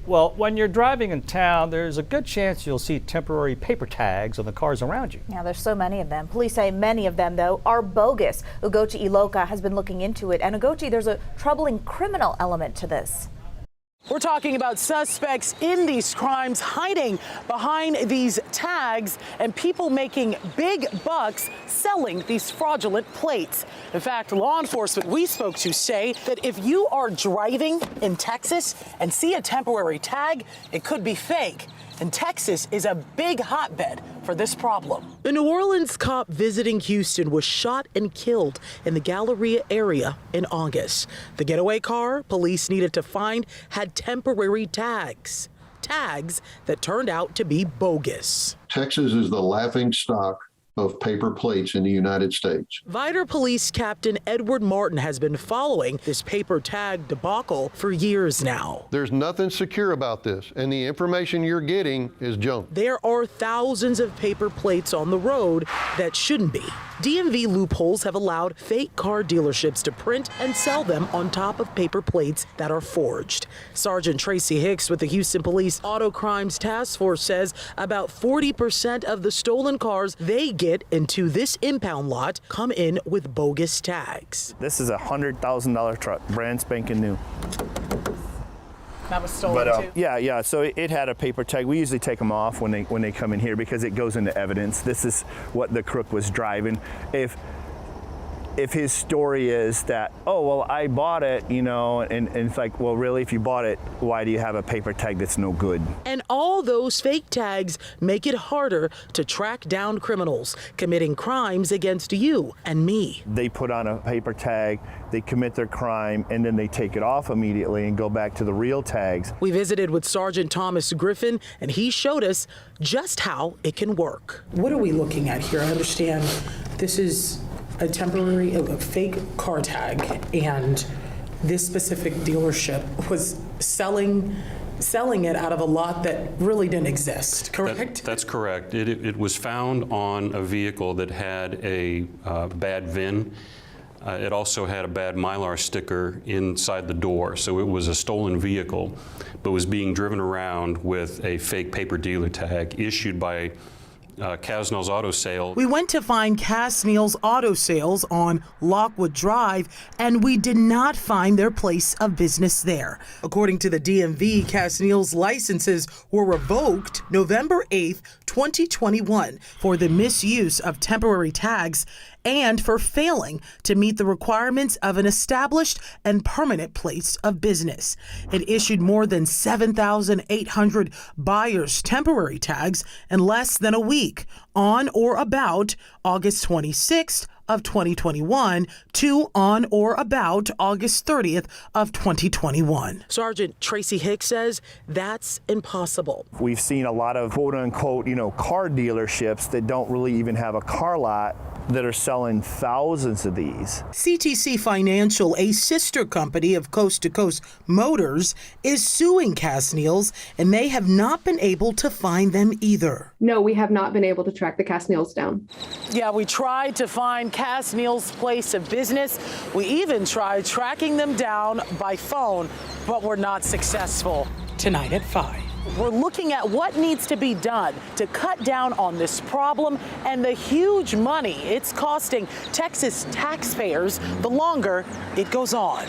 Well, when you're driving in town, there's a good chance you'll see temporary paper tags on the cars around you. Yeah, there's so many of them. Police say many of them, though, are bogus. Ugochi Iloka has been looking into it. And Ugochi, there's a troubling criminal element to this. We're talking about suspects in these crimes hiding behind these tags and people making big bucks selling these fraudulent plates. In fact, law enforcement we spoke to say that if you are driving in Texas and see a temporary tag, it could be fake. And Texas is a big hotbed for this problem. A New Orleans cop visiting Houston was shot and killed in the Galleria area in August. The getaway car police needed to find had temporary tags. Tags that turned out to be bogus. Texas is the laughing stock of paper plates in the United States. Vidor Police Captain Edward Martin has been following this paper tag debacle for years now. There's nothing secure about this, and the information you're getting is junk. There are thousands of paper plates on the road that shouldn't be. DMV loopholes have allowed fake car dealerships to print and sell them on top of paper plates that are forged. Sergeant Tracy Hicks with the Houston Police Auto Crimes Task Force says about 40% of the stolen cars they get into this impound lot come in with bogus tags. This is a $100,000 truck, brand spanking new. That was stolen too? Yeah. So it had a paper tag. We usually take them off when they come in here because it goes into evidence. This is what the crook was driving. If his story is that, oh, well, I bought it, and it's like, well, really, if you bought it, why do you have a paper tag that's no good? And all those fake tags make it harder to track down criminals committing crimes against you and me. They put on a paper tag, they commit their crime, and then they take it off immediately and go back to the real tags. We visited with Sergeant Thomas Griffin, and he showed us just how it can work. What are we looking at here? I understand this is a fake car tag, and this specific dealership was selling it out of a lot that really didn't exist, correct? That's correct. It was found on a vehicle that had a bad VIN. It also had a bad Mylar sticker inside the door, so it was a stolen vehicle, but was being driven around with a fake paper dealer tag issued by Casnell's Auto Sales. We went to find Casnell's Auto Sales on Lockwood Drive, and we did not find their place of business there. According to the DMV, Casnell's licenses were revoked November 8th, 2021 for the misuse of temporary tags and for failing to meet the requirements of an established and permanent place of business. It issued more than 7,800 buyers temporary tags in less than a week on or about August 26th of 2021 to on or about August 30th of 2021. Sergeant Tracy Hicks says that's impossible. We've seen a lot of quote unquote, car dealerships that don't really even have a car lot that are selling thousands of these. CTC Financial, a sister company of Coast to Coast Motors, is suing Casnell's, and they have not been able to find them either. No, we have not been able to track the Casnell's down. Yeah, we tried to find Casnell's place of business. We even tried tracking them down by phone, but we're not successful. Tonight at 5. We're looking at what needs to be done to cut down on this problem and the huge money it's costing Texas taxpayers the longer it goes on.